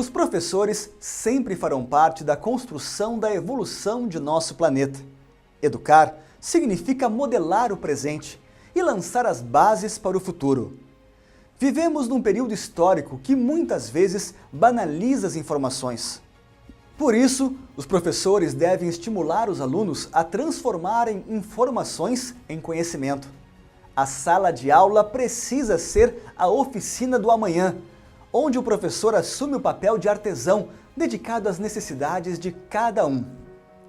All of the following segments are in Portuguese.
Os professores sempre farão parte da construção da evolução de nosso planeta. Educar significa modelar o presente e lançar as bases para o futuro. Vivemos num período histórico que muitas vezes banaliza as informações. Por isso, os professores devem estimular os alunos a transformarem informações em conhecimento. A sala de aula precisa ser a oficina do amanhã, onde o professor assume o papel de artesão dedicado às necessidades de cada um.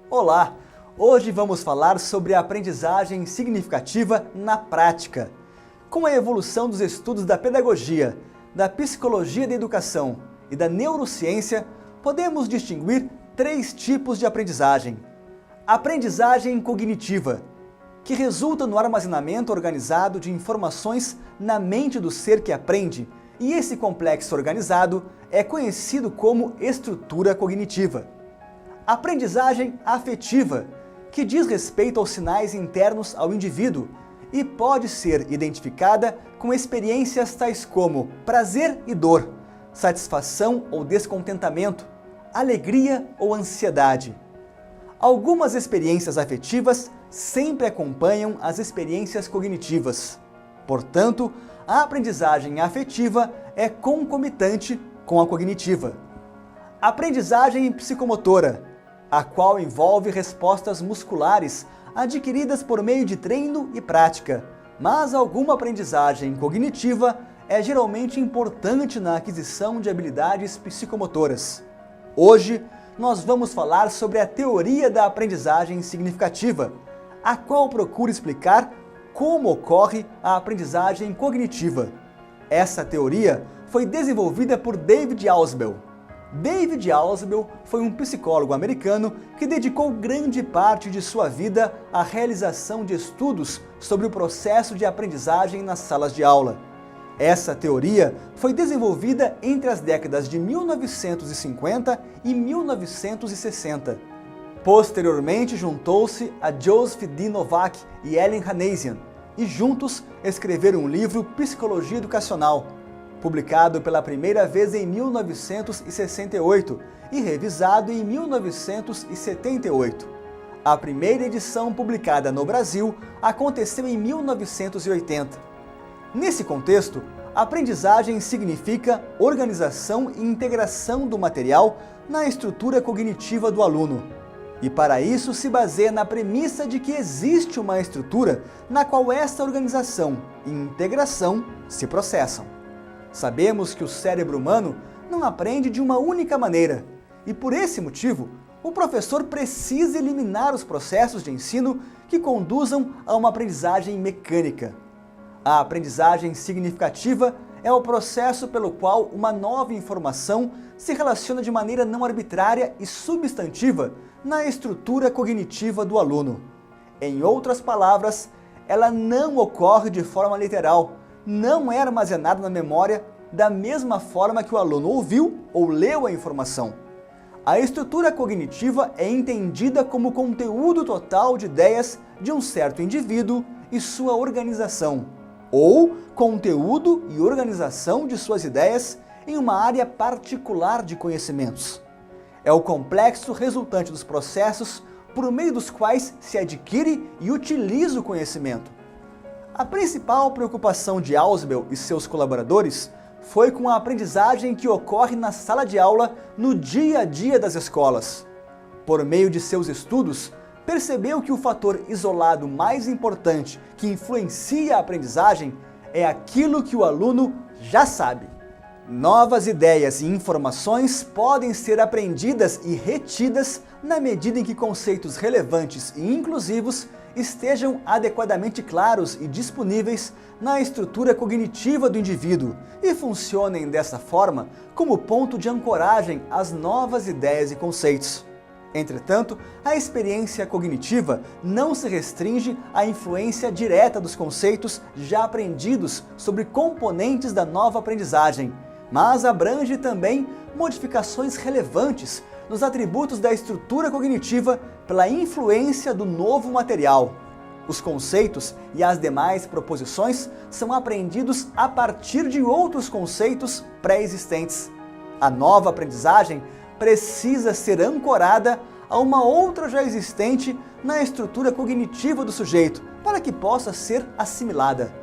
Olá! Hoje vamos falar sobre a aprendizagem significativa na prática. Com a evolução dos estudos da pedagogia, da psicologia da educação e da neurociência, podemos distinguir 3 tipos de aprendizagem. Aprendizagem cognitiva, que resulta no armazenamento organizado de informações na mente do ser que aprende, e esse complexo organizado é conhecido como estrutura cognitiva. Aprendizagem afetiva, que diz respeito aos sinais internos ao indivíduo e pode ser identificada com experiências tais como prazer e dor, satisfação ou descontentamento, alegria ou ansiedade. Algumas experiências afetivas sempre acompanham as experiências cognitivas. Portanto, a aprendizagem afetiva é concomitante com a cognitiva. Aprendizagem psicomotora, a qual envolve respostas musculares adquiridas por meio de treino e prática, mas alguma aprendizagem cognitiva é geralmente importante na aquisição de habilidades psicomotoras. Hoje, nós vamos falar sobre a teoria da aprendizagem significativa, a qual procura explicar como ocorre a aprendizagem cognitiva. Essa teoria foi desenvolvida por David Ausubel. David Ausubel foi um psicólogo americano que dedicou grande parte de sua vida à realização de estudos sobre o processo de aprendizagem nas salas de aula. Essa teoria foi desenvolvida entre as décadas de 1950 e 1960. Posteriormente, juntou-se a Joseph D. Novak e Ellen Hanasian, e juntos escreveram um livro Psicologia Educacional, publicado pela primeira vez em 1968 e revisado em 1978. A primeira edição publicada no Brasil aconteceu em 1980. Nesse contexto, aprendizagem significa organização e integração do material na estrutura cognitiva do aluno. E para isso se baseia na premissa de que existe uma estrutura na qual essa organização e integração se processam. Sabemos que o cérebro humano não aprende de uma única maneira, e por esse motivo, o professor precisa eliminar os processos de ensino que conduzam a uma aprendizagem mecânica. A aprendizagem significativa é o processo pelo qual uma nova informação se relaciona de maneira não arbitrária e substantiva na estrutura cognitiva do aluno. Em outras palavras, ela não ocorre de forma literal, não é armazenada na memória da mesma forma que o aluno ouviu ou leu a informação. A estrutura cognitiva é entendida como o conteúdo total de ideias de um certo indivíduo e sua organização, ou conteúdo e organização de suas ideias em uma área particular de conhecimentos. É o complexo resultante dos processos por meio dos quais se adquire e utiliza o conhecimento. A principal preocupação de Ausubel e seus colaboradores foi com a aprendizagem que ocorre na sala de aula no dia a dia das escolas. Por meio de seus estudos, percebeu que o fator isolado mais importante que influencia a aprendizagem é aquilo que o aluno já sabe. Novas ideias e informações podem ser aprendidas e retidas na medida em que conceitos relevantes e inclusivos estejam adequadamente claros e disponíveis na estrutura cognitiva do indivíduo e funcionem dessa forma como ponto de ancoragem às novas ideias e conceitos. Entretanto, a experiência cognitiva não se restringe à influência direta dos conceitos já aprendidos sobre componentes da nova aprendizagem, mas abrange também modificações relevantes nos atributos da estrutura cognitiva pela influência do novo material. Os conceitos e as demais proposições são aprendidos a partir de outros conceitos pré-existentes. A nova aprendizagem precisa ser ancorada a uma outra já existente na estrutura cognitiva do sujeito, para que possa ser assimilada.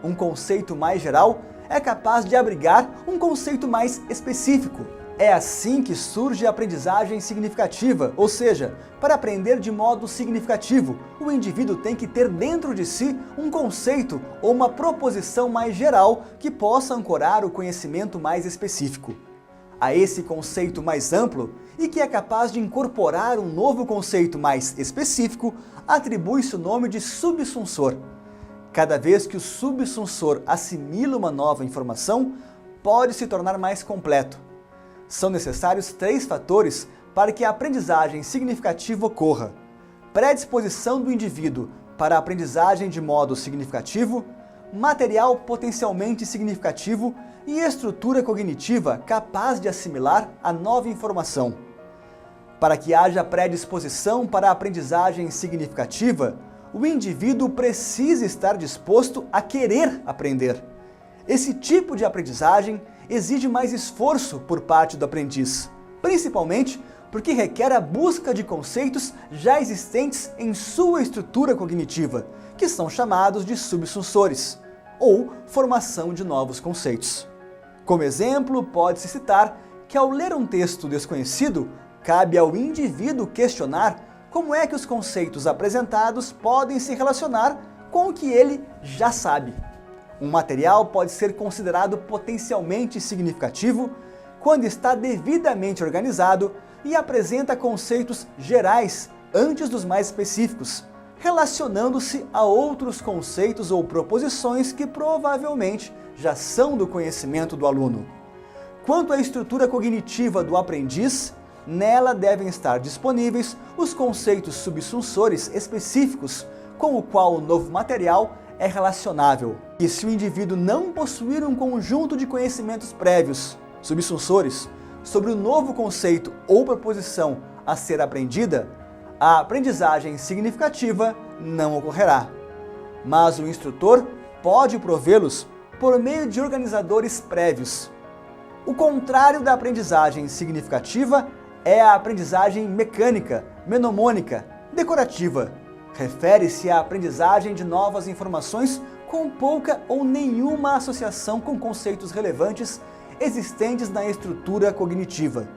Um conceito mais geral é capaz de abrigar um conceito mais específico. É assim que surge a aprendizagem significativa, ou seja, para aprender de modo significativo, o indivíduo tem que ter dentro de si um conceito ou uma proposição mais geral que possa ancorar o conhecimento mais específico. A esse conceito mais amplo e que é capaz de incorporar um novo conceito mais específico, atribui-se o nome de subsunsor. Cada vez que o subsunsor assimila uma nova informação, pode se tornar mais completo. São necessários 3 fatores para que a aprendizagem significativa ocorra: predisposição do indivíduo para a aprendizagem de modo significativo, material potencialmente significativo e estrutura cognitiva capaz de assimilar a nova informação. Para que haja predisposição para a aprendizagem significativa, o indivíduo precisa estar disposto a querer aprender. Esse tipo de aprendizagem exige mais esforço por parte do aprendiz, principalmente porque requer a busca de conceitos já existentes em sua estrutura cognitiva, que são chamados de subsunsores, ou formação de novos conceitos. Como exemplo, pode-se citar que ao ler um texto desconhecido, cabe ao indivíduo questionar como é que os conceitos apresentados podem se relacionar com o que ele já sabe. Um material pode ser considerado potencialmente significativo quando está devidamente organizado e apresenta conceitos gerais antes dos mais específicos, relacionando-se a outros conceitos ou proposições que provavelmente já são do conhecimento do aluno. Quanto à estrutura cognitiva do aprendiz, nela devem estar disponíveis os conceitos subsunsores específicos com o qual o novo material é relacionável. E se o indivíduo não possuir um conjunto de conhecimentos prévios, subsunsores, sobre o novo conceito ou proposição a ser aprendida, a aprendizagem significativa não ocorrerá. Mas o instrutor pode provê-los por meio de organizadores prévios. O contrário da aprendizagem significativa é a aprendizagem mecânica, mnemônica, decorativa. Refere-se à aprendizagem de novas informações com pouca ou nenhuma associação com conceitos relevantes existentes na estrutura cognitiva.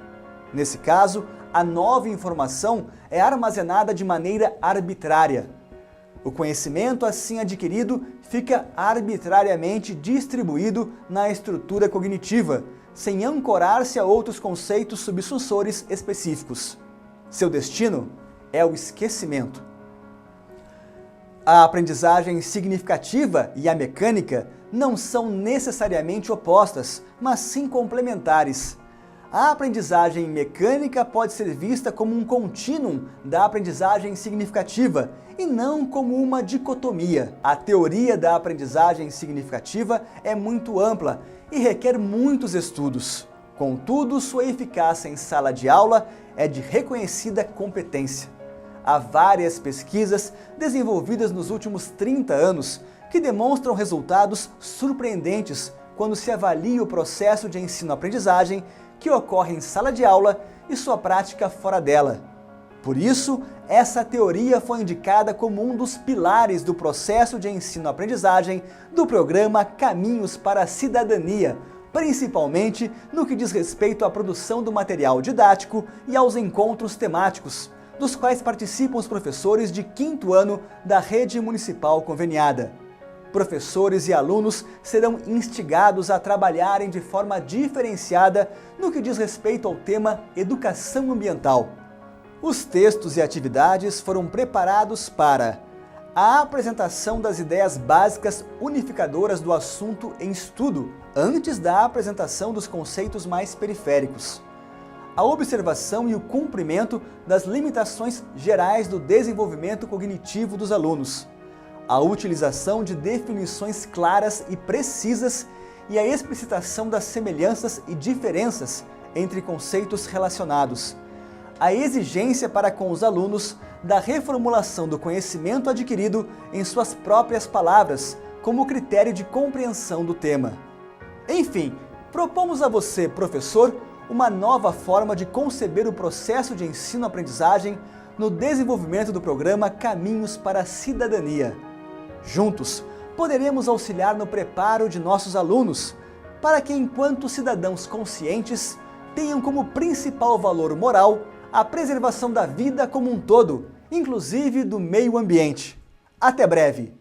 Nesse caso, a nova informação é armazenada de maneira arbitrária. O conhecimento assim adquirido fica arbitrariamente distribuído na estrutura cognitiva, sem ancorar-se a outros conceitos subsunsores específicos. Seu destino é o esquecimento. A aprendizagem significativa e a mecânica não são necessariamente opostas, mas sim complementares. A aprendizagem mecânica pode ser vista como um contínuo da aprendizagem significativa e não como uma dicotomia. A teoria da aprendizagem significativa é muito ampla e requer muitos estudos. Contudo, sua eficácia em sala de aula é de reconhecida competência. Há várias pesquisas desenvolvidas nos últimos 30 anos que demonstram resultados surpreendentes quando se avalia o processo de ensino-aprendizagem que ocorre em sala de aula e sua prática fora dela. Por isso, essa teoria foi indicada como um dos pilares do processo de ensino-aprendizagem do programa Caminhos para a Cidadania, principalmente no que diz respeito à produção do material didático e aos encontros temáticos, dos quais participam os professores de 5º ano da rede municipal conveniada. Professores e alunos serão instigados a trabalharem de forma diferenciada no que diz respeito ao tema educação ambiental. Os textos e atividades foram preparados para a apresentação das ideias básicas unificadoras do assunto em estudo, antes da apresentação dos conceitos mais periféricos, a observação e o cumprimento das limitações gerais do desenvolvimento cognitivo dos alunos, a utilização de definições claras e precisas e a explicitação das semelhanças e diferenças entre conceitos relacionados, a exigência para com os alunos da reformulação do conhecimento adquirido em suas próprias palavras, como critério de compreensão do tema. Enfim, propomos a você, professor, uma nova forma de conceber o processo de ensino-aprendizagem no desenvolvimento do programa Caminhos para a Cidadania. Juntos, poderemos auxiliar no preparo de nossos alunos, para que, enquanto cidadãos conscientes, tenham como principal valor moral a preservação da vida como um todo, inclusive do meio ambiente. Até breve!